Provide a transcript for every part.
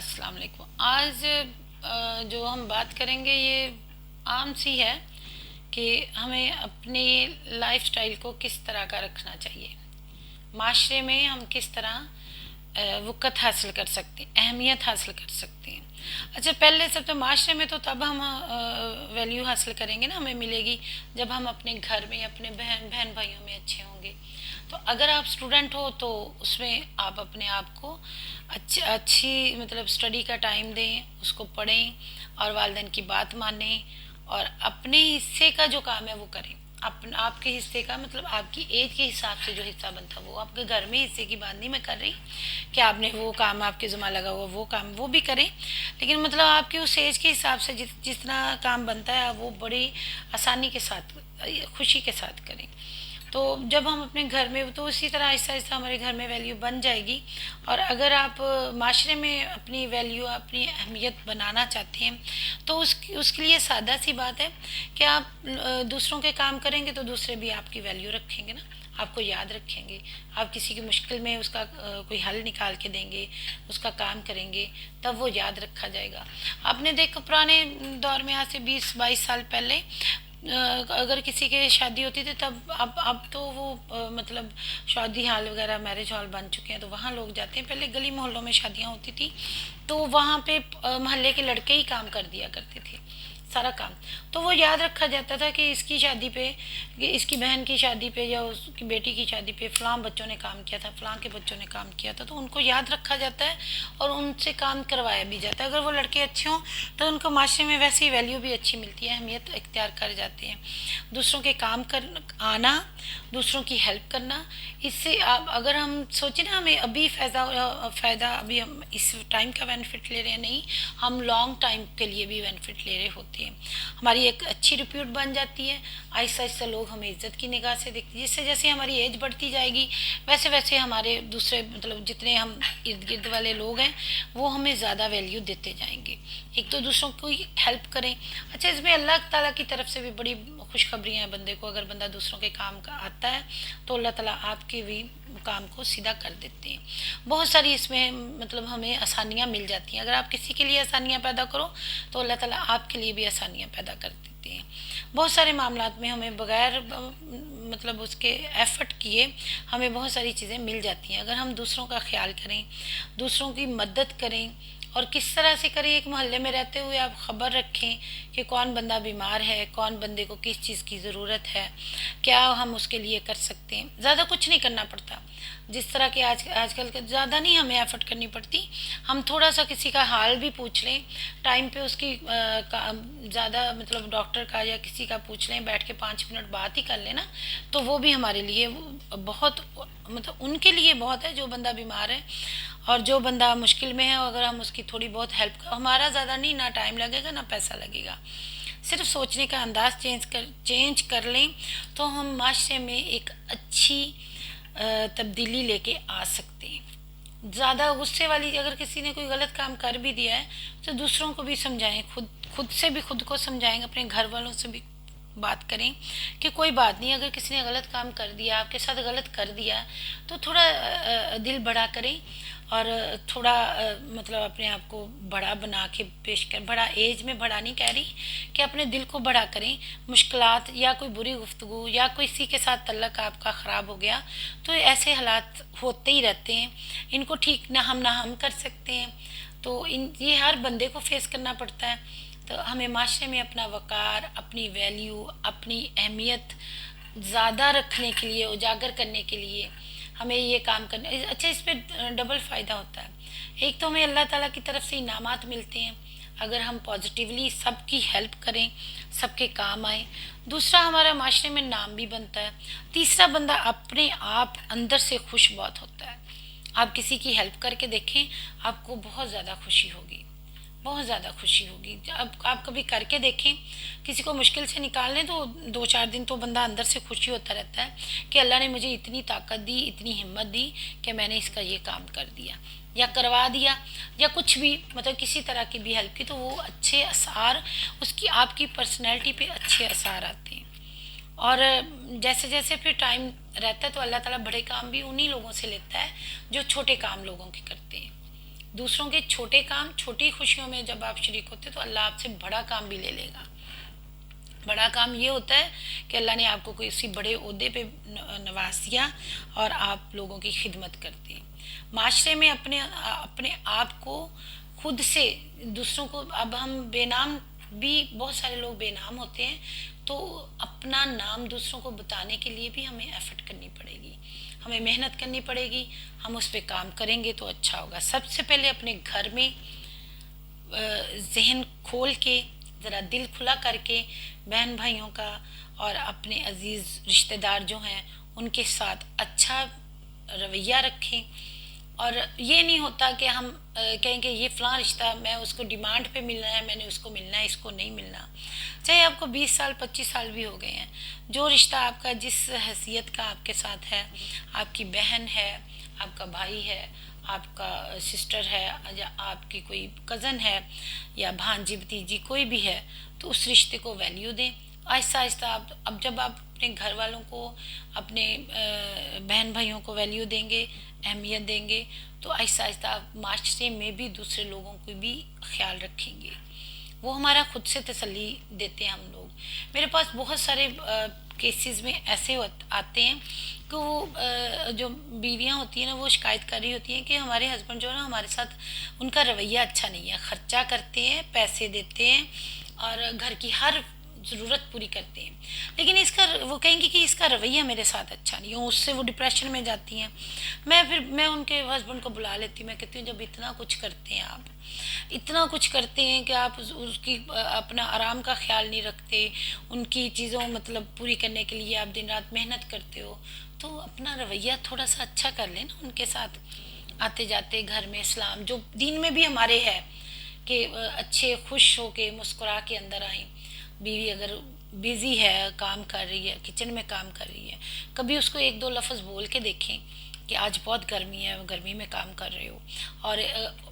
अस्सलाम वालेकुम। आज जो हम बात करेंगे ये आम सी है कि हमें अपनी लाइफस्टाइल को किस तरह का रखना चाहिए। माशरे में हम किस तरह वक़्त हासिल कर सकते हैं, अहमियत हासिल कर सकते हैं। अच्छा, पहले सब तो माशरे में तो तब हम वैल्यू हासिल करेंगे ना, हमें मिलेगी जब हम अपने घर में अपने बहन बहन भाइयों में अच्छे होंगे। तो अगर आप स्टूडेंट हो तो उसमें आप अपने आप को अच्छी अच्छी मतलब स्टडी का टाइम दें, उसको पढ़ें और वालिदैन की बात मानें और अपने हिस्से का जो काम है वो करें। अपना आपके हिस्से का मतलब आपकी एज के हिसाब से जो हिस्सा बनता है वो आपके घर में हिस्से की बात नहीं मैं कर रही कि आपने वो काम आपके ज़िम्मा लगा हुआ वो काम वो भी करें, लेकिन मतलब आपके उस एज के हिसाब से जितना काम बनता है आप वो बड़ी आसानी के साथ खुशी के साथ करें। तो जब हम अपने घर में तो उसी तरह आहिस्ता आहिस्ता हमारे घर में वैल्यू बन जाएगी। और अगर आप माशरे में अपनी वैल्यू अपनी अहमियत बनाना चाहते हैं तो उसके लिए सादा सी बात है कि आप दूसरों के काम करेंगे तो दूसरे भी आपकी वैल्यू रखेंगे ना, आपको याद रखेंगे। आप किसी की मुश्किल में उसका कोई हल निकाल के देंगे, उसका काम करेंगे, तब वो याद रखा जाएगा। आपने देखो पुराने दौर में आज से 20-22 साल पहले अगर किसी के शादी होती थी तब अब तो वो मतलब शादी हॉल वगैरह मैरिज हॉल बन चुके हैं तो वहाँ लोग जाते हैं। पहले गली मोहल्लों में शादियाँ होती थी तो वहाँ पे मोहल्ले के लड़के ही काम कर दिया करते थे सारा काम। तो वो याद रखा जाता था कि इसकी शादी पे, कि इसकी बहन की शादी पे या उसकी बेटी की शादी पे फ़लाँ बच्चों ने काम किया था, फ़लाँ के बच्चों ने काम किया था, तो उनको याद रखा जाता है और उनसे काम करवाया भी जाता है। अगर वो लड़के अच्छे हों तो उनको माशरे में वैसी वैल्यू भी अच्छी मिलती है, अहमियत इख्तियार कर जाते हैं। दूसरों के काम कर आना, दूसरों की हेल्प करना, इससे आप अगर हम सोचें ना हमें अभी फ़ायदा अभी हम इस टाइम का बेनिफिट ले रहे हैं, नहीं, हम लॉन्ग टाइम के लिए भी बेनिफिट ले रहे होते हैं। हमारी एक अच्छी रिप्यूट बन जाती है, आहिस्ता आहिस्ता लोग हमें इज्जत की निगाह से देखते हैं। जिससे जैसे हमारी एज बढ़ती जाएगी वैसे वैसे हमारे दूसरे मतलब जितने हम इर्द गिर्द वाले लोग हैं वो हमें ज़्यादा वैल्यू देते जाएंगे। एक तो दूसरों को हेल्प करें। अच्छा, इसमें अल्लाह ताला की तरफ से भी बड़ी खुशखबरियाँ हैं बंदे को। अगर बंदा दूसरों के काम का आता है तो अल्लाह ताला आपके भी काम को सीधा कर देते हैं। बहुत सारी इसमें मतलब हमें आसानियाँ मिल जाती हैं। अगर आप किसी के लिए आसानियाँ पैदा करो तो अल्लाह ताला आपके लिए भी आसानियाँ पैदा कर देते हैं। बहुत सारे मामलात में हमें बगैर मतलब उसके एफर्ट किए हमें बहुत सारी चीज़ें मिल जाती हैं अगर हम दूसरों का ख्याल करें, दूसरों की मदद करें। और किस तरह से करें, एक मोहल्ले में रहते हुए आप खबर रखें कि कौन बंदा बीमार है, कौन बंदे को किस चीज़ की ज़रूरत है, क्या हम उसके लिए कर सकते हैं। ज़्यादा कुछ नहीं करना पड़ता। जिस तरह के आजकल के ज़्यादा नहीं हमें एफर्ट करनी पड़ती। हम थोड़ा सा किसी का हाल भी पूछ लें टाइम पे, उसकी ज़्यादा मतलब डॉक्टर का या किसी का पूछ लें, बैठ के 5 मिनट बात ही कर लेना, तो वो भी हमारे लिए बहुत मतलब उनके लिए बहुत है जो बंदा बीमार है और जो बंदा मुश्किल में है। अगर हम उसकी थोड़ी बहुत हेल्प, हमारा ज़्यादा नहीं, ना टाइम लगेगा ना पैसा लगेगा, सिर्फ सोचने का अंदाज चेंज कर लें तो हम माशरे में एक अच्छी तब्दीली लेके आ सकते हैं। ज़्यादा गुस्से वाली, अगर किसी ने कोई गलत काम कर भी दिया है तो दूसरों को भी समझाएं, खुद से भी खुद को समझाएंगे, अपने घर वालों से भी बात करें कि कोई बात नहीं, अगर किसी ने गलत काम कर दिया, आपके साथ गलत कर दिया, तो थोड़ा दिल बड़ा करें और थोड़ा मतलब अपने आप को बड़ा बना के पेश कर, बड़ा एज में बड़ा नहीं कह रही, कि अपने दिल को बड़ा करें। मुश्किलात या कोई बुरी गुफ्तगू या कोई किसी के साथ तल्लक आपका ख़राब हो गया तो ऐसे हालात होते ही रहते हैं, इनको ठीक ना हम कर सकते हैं। तो ये हर बंदे को फेस करना पड़ता है। तो हमें माशरे में अपना वक़ार, अपनी वैल्यू, अपनी अहमियत ज़्यादा रखने के लिए, उजागर करने के लिए हमें ये काम करना। अच्छा, इस पर डबल फ़ायदा होता है। एक तो हमें अल्लाह ताला की तरफ से इनामात मिलते हैं अगर हम पॉजिटिवली सबकी हेल्प करें, सबके काम आए। दूसरा, हमारा माशरे में नाम भी बनता है। तीसरा, बंदा अपने आप अंदर से खुश बहुत होता है। आप किसी की हेल्प करके देखें, आपको बहुत ज़्यादा खुशी होगी, बहुत ज़्यादा खुशी होगी। अब आप कभी करके देखें, किसी को मुश्किल से निकाल लें तो 2-4 दिन तो बंदा अंदर से खुशी होता रहता है कि अल्लाह ने मुझे इतनी ताकत दी, इतनी हिम्मत दी कि मैंने इसका ये काम कर दिया या करवा दिया या कुछ भी मतलब किसी तरह की भी हेल्प की, तो वो अच्छे असर, उसकी आपकी पर्सनैलिटी पे अच्छे असर आते हैं। और जैसे जैसे फिर टाइम रहता है तो अल्लाह ताला बड़े काम भी उन्हीं लोगों से लेता है जो छोटे काम लोगों के करते हैं। दूसरों के छोटे काम, छोटी खुशियों में जब आप शरीक होते तो अल्लाह आपसे बड़ा काम भी ले लेगा। बड़ा काम ये होता है कि अल्लाह ने आपको किसी बड़े ओहदे पे नवाज दिया और आप लोगों की खिदमत करते हैं। माशरे में अपने अपने आप को खुद से दूसरों को, अब हम बेनाम भी, बहुत सारे लोग बेनाम होते हैं, तो अपना नाम दूसरों को बताने के लिए भी हमें एफर्ट करनी पड़ेगी, हमें मेहनत करनी पड़ेगी। हम उस पर काम करेंगे तो अच्छा होगा। सबसे पहले अपने घर में जहन खोल के, ज़रा दिल खुला करके बहन भाइयों का और अपने अजीज़ रिश्तेदार जो हैं उनके साथ अच्छा रवैया रखें। और ये नहीं होता कि हम कहेंगे ये फ़लाँ रिश्ता, मैं उसको डिमांड पे मिलना है, मैंने उसको मिलना है, इसको नहीं मिलना। चाहे आपको 20 साल 25 साल भी हो गए हैं, जो रिश्ता आपका जिस हैसियत का आपके साथ है, आपकी बहन है, आपका भाई है, आपका सिस्टर है, या आपकी कोई कज़न है, या भांजी भतीजी कोई भी है, तो उस रिश्ते को वैल्यू दें। आहिस्ता आहिस्ता आप, अब जब आप अपने घर वालों को, अपने बहन भाइयों को वैल्यू देंगे, अहमियत देंगे, तो आहिस्ता आहिस्ता आप माशरे में भी दूसरे लोगों को भी ख्याल रखेंगे। वो हमारा खुद से तसल्ली देते हैं हम लोग। मेरे पास बहुत सारे केसेस में ऐसे आते हैं कि वो जो बीवियां होती हैं ना, वो शिकायत कर रही होती हैं कि हमारे हस्बैंड जो है ना, हमारे साथ उनका रवैया अच्छा नहीं है, खर्चा करते हैं, पैसे देते हैं और घर की हर ज़रूरत पूरी करते हैं, लेकिन इसका, वो कहेंगी कि इसका रवैया मेरे साथ अच्छा नहीं है, उससे वो डिप्रेशन में जाती हैं। मैं उनके हस्बैंड को बुला लेती हूँ, मैं कहती हूँ जब इतना कुछ करते हैं आप, इतना कुछ करते हैं कि आप उसकी अपना आराम का ख्याल नहीं रखते, उनकी चीज़ों मतलब पूरी करने के लिए आप दिन रात मेहनत करते हो, तो अपना रवैया थोड़ा सा अच्छा कर लेना उनके साथ। आते जाते घर में सलाम, जो दीन में भी हमारे है कि अच्छे खुश हो के मुस्कुरा के अंदर आएँ। बीवी अगर बिजी है, काम कर रही है, किचन में काम कर रही है, कभी उसको एक दो लफ्ज़ बोल के देखें कि आज बहुत गर्मी है, गर्मी में काम कर रहे हो, और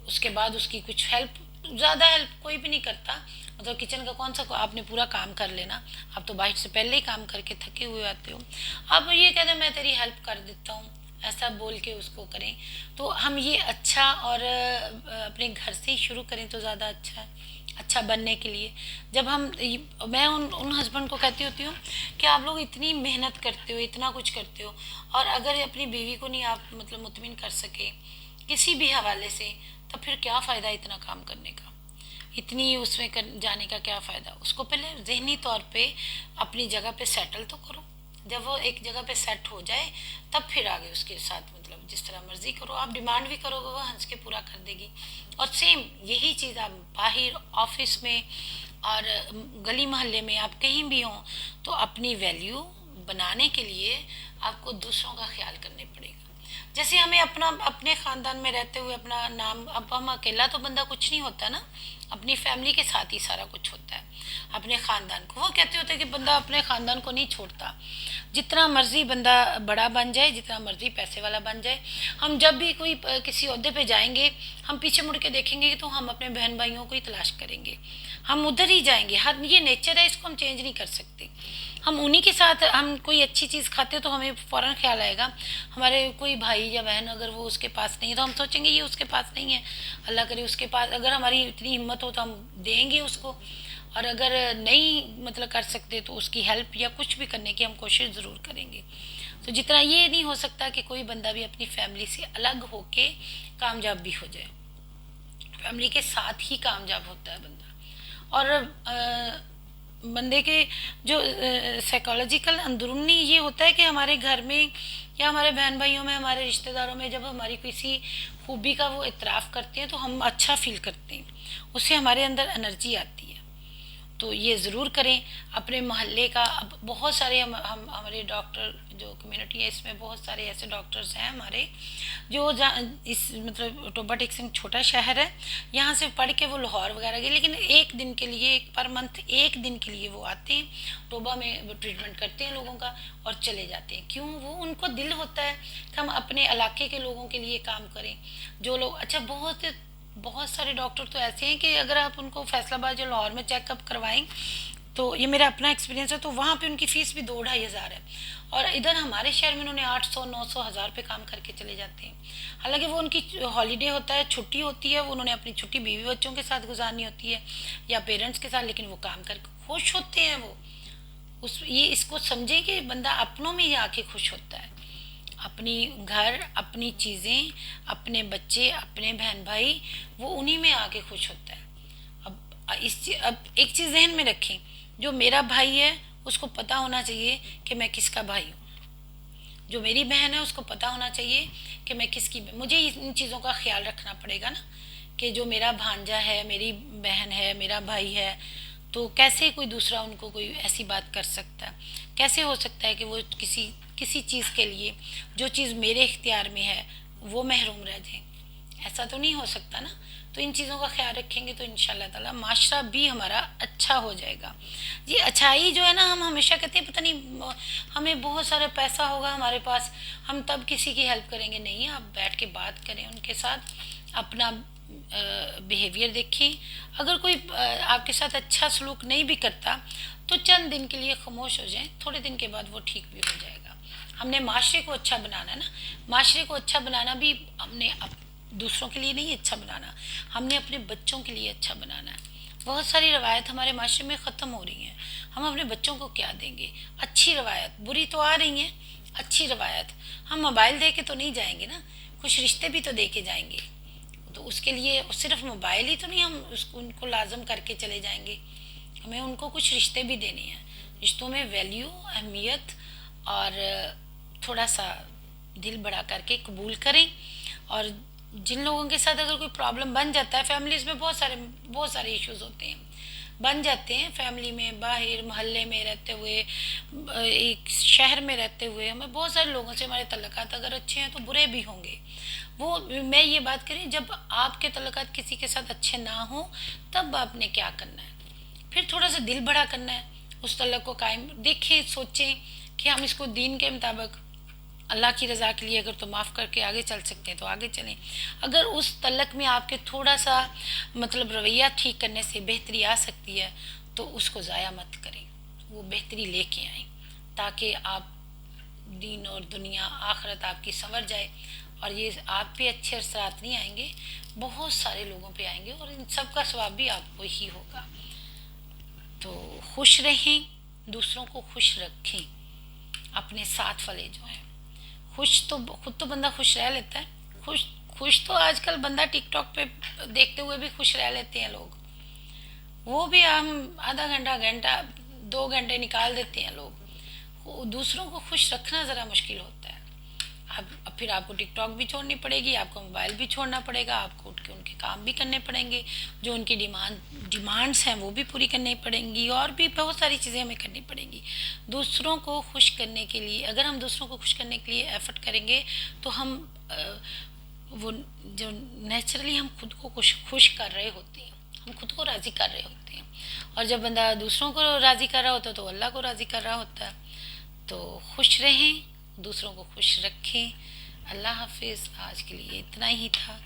उसके बाद उसकी कुछ हेल्प, ज़्यादा हेल्प कोई भी नहीं करता, मतलब किचन का कौन सा आपने पूरा काम कर लेना, आप तो बाहर से पहले ही काम करके थके हुए आते हो, आप ये कहते मैं तेरी हेल्प कर देता हूँ, ऐसा बोल के उसको करें। तो हम ये अच्छा, और अपने घर से ही शुरू करें तो ज़्यादा अच्छा है, अच्छा बनने के लिए। जब हम, मैं उन हस्बैंड को कहती होती हूँ कि आप लोग इतनी मेहनत करते हो, इतना कुछ करते हो, और अगर अपनी बीवी को नहीं आप मतलब मुतमिन कर सके किसी भी हवाले से, तो फिर क्या फ़ायदा इतना काम करने का, इतनी उसमें जाने का क्या फ़ायदा। उसको पहले जहनी तौर पे अपनी जगह पे सेटल तो करो, जब वो एक जगह पे सेट हो जाए तब फिर आगे उसके साथ मतलब जिस तरह मर्जी करो, आप डिमांड भी करोगे वो हंस के पूरा कर देगी। और सेम यही चीज़ आप बाहर ऑफिस में और गली मोहल्ले में आप कहीं भी हों, तो अपनी वैल्यू बनाने के लिए आपको दूसरों का ख्याल करने पड़ेगा। जैसे हमें अपना, अपने ख़ानदान में रहते हुए अपना नाम, अब हम अकेला तो बंदा कुछ नहीं होता ना, अपनी फैमिली के साथ ही सारा कुछ होता है। अपने ख़ानदान को, वो कहते होते हैं कि बंदा अपने ख़ानदान को नहीं छोड़ता, जितना मर्जी बंदा बड़ा बन जाए, जितना मर्जी पैसे वाला बन जाए, हम जब भी कोई किसी ओहदे पे जाएंगे, हम पीछे मुड़ के देखेंगे तो हम अपने बहन भाइयों को ही तलाश करेंगे, हम उधर ही जाएंगे। हर ये नेचर है, इसको हम चेंज नहीं कर सकते। हम उन्हीं के साथ, हम कोई अच्छी चीज़ खाते तो हमें फ़ौरन ख्याल आएगा, हमारे कोई भाई या बहन अगर वो उसके पास नहीं है तो हम सोचेंगे ये उसके पास नहीं है, अल्लाह करे उसके पास, अगर हमारी इतनी हिम्मत हो तो हम देंगे उसको, और अगर नहीं मतलब कर सकते तो उसकी हेल्प या कुछ भी करने की हम कोशिश ज़रूर करेंगे। तो जितना ये नहीं हो सकता कि कोई बंदा भी अपनी फैमिली से अलग होके कामयाब भी हो जाए, फैमिली के साथ ही कामयाब होता है बंदा। और बंदे के जो साइकोलॉजिकल अंदरूनी ये होता है कि हमारे घर में या हमारे बहन भाइयों में, हमारे रिश्तेदारों में जब हमारी किसी खूबी का वो इतराफ़ करते हैं तो हम अच्छा फील करते हैं, उससे हमारे अंदर एनर्जी आती है। तो ये ज़रूर करें। अपने मोहल्ले का, अब बहुत सारे हम हमारे डॉक्टर जो कम्युनिटी है इसमें बहुत सारे ऐसे डॉक्टर्स हैं हमारे जो इस मतलब टोबा टेक्सिंग छोटा शहर है, यहाँ से पढ़ के वो लाहौर वगैरह गए, लेकिन एक दिन के लिए, एक पर मंथ एक दिन के लिए वो आते हैं टोबा में, वो ट्रीटमेंट करते हैं लोगों का और चले जाते हैं। क्यों? वो उनको दिल होता है कि हम अपने इलाके के लोगों के लिए काम करें। जो लोग, अच्छा बहुत सारे डॉक्टर तो ऐसे हैं कि अगर आप उनको फैसलाबाद या लाहौर में चेकअप करवाएं, तो ये मेरा अपना एक्सपीरियंस है, तो वहाँ पे उनकी फ़ीस भी 2-2.5 हज़ार है, और इधर हमारे शहर में उन्होंने 800 900 1000 पे काम करके चले जाते हैं। हालांकि वो उनकी हॉलीडे होता है, छुट्टी होती है, वो उन्होंने अपनी छुट्टी बीवी बच्चों के साथ गुजारनी होती है या पेरेंट्स के साथ, लेकिन वो काम करके खुश होते हैं। वो उस ये इसको समझें कि बंदा अपनों में ही आके खुश होता है, अपनी घर, अपनी चीज़ें, अपने बच्चे, अपने बहन भाई, वो उन्हीं में आके खुश होता है। अब एक चीज़ जहन में रखें, जो मेरा भाई है उसको पता होना चाहिए कि मैं किसका भाई हूँ, जो मेरी बहन है उसको पता होना चाहिए कि मैं किसकी, मुझे इन चीज़ों का ख्याल रखना पड़ेगा ना, कि जो मेरा भांजा है, मेरी बहन है, मेरा भाई है, तो कैसे कोई दूसरा उनको कोई ऐसी बात कर सकता है? कैसे हो सकता है कि वो किसी किसी चीज़ के लिए, जो चीज़ मेरे इख्तियार में है, वो महरूम रह जाए? ऐसा तो नहीं हो सकता ना। तो इन चीज़ों का ख्याल रखेंगे तो इंशाल्लाह ताला माशरा भी हमारा अच्छा हो जाएगा। ये अच्छाई जो है ना, हम हमेशा कहते हैं पता नहीं हमें बहुत सारा पैसा होगा हमारे पास, हम तब किसी की हेल्प करेंगे। नहीं, आप बैठ के बात करें उनके साथ, अपना बिहेवियर देखें। अगर कोई आपके साथ अच्छा सलूक नहीं भी करता तो चंद दिन के लिए खामोश हो जाएं, थोड़े दिन के बाद वो ठीक भी हो जाएगा। हमने माशरे को अच्छा बनाना है ना, माशरे को अच्छा बनाना भी हमने दूसरों के लिए नहीं अच्छा बनाना, हमने अपने बच्चों के लिए अच्छा बनाना है। बहुत सारी रवायत हमारे माशरे में ख़त्म हो रही हैं, हम अपने बच्चों को क्या देंगे? अच्छी रवायत, बुरी तो आ रही हैं, अच्छी रवायत। हम मोबाइल दे के तो नहीं जाएंगे ना, कुछ रिश्ते भी तो दे के जाएंगे। तो उसके लिए सिर्फ मोबाइल ही तो नहीं, हम उसको उनको लाजम करके चले जाएंगे, हमें उनको कुछ रिश्ते भी देने हैं। रिश्तों में वैल्यू, अहमियत और थोड़ा सा दिल बड़ा करके कबूल करें। और जिन लोगों के साथ अगर कोई प्रॉब्लम बन जाता है, फैमिलीज में बहुत सारे इश्यूज होते हैं, बन जाते हैं फैमिली में, बाहर मोहल्ले में रहते हुए, एक शहर में रहते हुए, हमें बहुत सारे लोगों से हमारे तल्लुकात अगर अच्छे हैं तो बुरे भी होंगे। वो मैं ये बात करें, जब आपके तल्लुकात किसी के साथ अच्छे ना हो तब आपने क्या करना है? फिर थोड़ा सा दिल बड़ा करना है, उस तल्लुक को कायम देखें, सोचें कि हम इसको दीन के मुताबिक अल्लाह की रज़ा के लिए अगर तो माफ़ करके आगे चल सकते हैं तो आगे चलें। अगर उस तल्लक में आपके थोड़ा सा मतलब रवैया ठीक करने से बेहतरी आ सकती है तो उसको ज़ाया मत करें, वो बेहतरी लेके आएँ, ताकि आप दीन और दुनिया आखिरत आपकी संवर जाए। और ये आप पे अच्छे असरात नहीं आएंगे, बहुत सारे लोगों पे आएंगे, और इन सब का सवाब भी आपको ही होगा। तो खुश रहें, दूसरों को खुश रखें, अपने साथ वाले जो हैं खुश, तो खुद तो बंदा खुश रह लेता है। खुश खुश तो आजकल बंदा टिकटॉक पे देखते हुए भी खुश रह लेते हैं लोग, वो भी हम आधा घंटा घंटा 2 घंटे निकाल देते हैं लोग। दूसरों को खुश रखना ज़रा मुश्किल होता है। अब फिर आपको टिकटॉक भी छोड़नी पड़ेगी, आपको मोबाइल भी छोड़ना पड़ेगा, आपको उठ के उनके काम भी करने पड़ेंगे, जो उनकी डिमांड्स हैं वो भी पूरी करनी पड़ेंगी, और भी बहुत सारी चीज़ें हमें करनी पड़ेंगी दूसरों को खुश करने के लिए। अगर हम दूसरों को खुश करने के लिए एफर्ट करेंगे तो हम वो जो नेचुरली हम खुद को खुश कर रहे होते हैं, हम खुद को राज़ी कर रहे होते हैं। और जब बंदा दूसरों को राज़ी कर रहा होता है तो अल्लाह को राज़ी कर रहा होता है। तो खुश रहें, दूसरों को खुश रखें। अल्लाह हाफिज़। आज के लिए इतना ही था।